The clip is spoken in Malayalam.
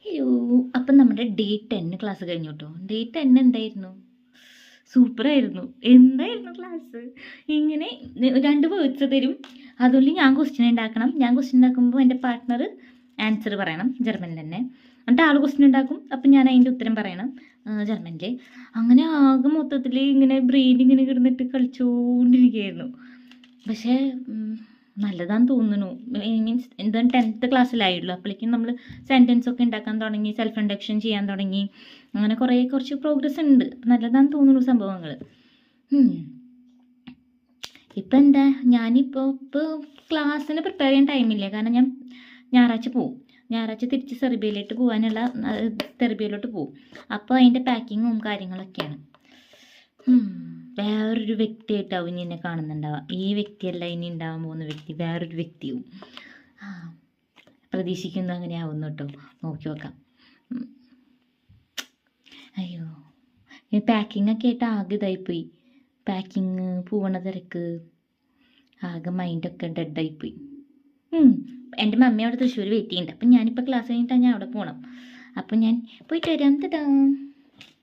അയ്യോ, അപ്പം നമ്മുടെ ഡേ 10 ക്ലാസ് കഴിഞ്ഞു കേട്ടോ. ഡേ 10 എന്തായിരുന്നു? സൂപ്പറായിരുന്നു. എന്തായിരുന്നു ക്ലാസ്? ഇങ്ങനെ 2 വേർഡ്സ് തരും. അതുകൊണ്ട് ഞാൻ ക്വസ്റ്റ്യൻ ഉണ്ടാക്കണം. ഞാൻ ക്വസ്റ്റ്യൻ ഉണ്ടാക്കുമ്പോൾ എൻ്റെ പാർട്ട്ണർ ആൻസർ പറയണം, ജർമ്മനിൽ തന്നെ. എന്നിട്ട് ആൾ ക്വസ്റ്റ്യൻ ഉണ്ടാക്കും, അപ്പം ഞാൻ അതിൻ്റെ ഉത്തരം പറയണം ജർമ്മനിൽ. അങ്ങനെ ആകെ മൊത്തത്തിൽ ഇങ്ങനെ ബ്രെയിൻ ഇങ്ങനെ കിടന്നിട്ട് കളിച്ചുകൊണ്ടിരിക്കുകയായിരുന്നു. പക്ഷേ നല്ലതാന്ന് തോന്നുന്നു. മീൻസ് എന്താണ് 10th ക്ലാസ്സിലായുള്ളൂ. അപ്പോഴേക്കും നമ്മൾ സെൻറ്റൻസ് ഒക്കെ ഉണ്ടാക്കാൻ തുടങ്ങി, സെൽഫ് ഇൻട്രൊഡക്ഷൻ ചെയ്യാൻ തുടങ്ങി. അങ്ങനെ കുറച്ച് പ്രോഗ്രസ് ഉണ്ട്. നല്ലതാന്ന് തോന്നുന്നു സംഭവങ്ങൾ. ഇപ്പം എന്താ, ഇപ്പോൾ ക്ലാസ്സിന് പ്രിപ്പയർ ചെയ്യാൻ ടൈമില്ല. കാരണം ഞാൻ ഞായറാഴ്ച പോവും. ഞായറാഴ്ച തിരിച്ച് സെർബിയയിലോട്ട് പോവും. അപ്പോൾ അതിൻ്റെ പാക്കിങ്ങും കാര്യങ്ങളൊക്കെയാണ്. വേറൊരു വ്യക്തിയായിട്ടാവും ഇനി എന്നെ കാണുന്നുണ്ടാവുക. ഈ വ്യക്തിയല്ല ഇനി ഉണ്ടാവാൻ പോകുന്ന വ്യക്തി, വേറൊരു വ്യക്തിയാവും. പ്രതീക്ഷിക്കുന്നു അങ്ങനെ ആവുന്നു കേട്ടോ. നോക്കി നോക്കാം. അയ്യോ, ഈ പാക്കിങ്ങൊക്കെ ആയിട്ട് ആകെ ഇതായിപ്പോയി. പാക്കിങ്, പോവണ തിരക്ക്, ആകെ മൈൻഡൊക്കെ ഡെഡായിപ്പോയി. എൻ്റെ മമ്മി അവിടെ തൃശ്ശൂർ വെയിറ്റ് ചെയ്യുന്നുണ്ട്. അപ്പം ഞാനിപ്പോൾ ക്ലാസ് കഴിഞ്ഞിട്ടാണ് ഞാൻ അവിടെ പോകണം. അപ്പം ഞാൻ പോയിട്ട് വരാം. തടാ.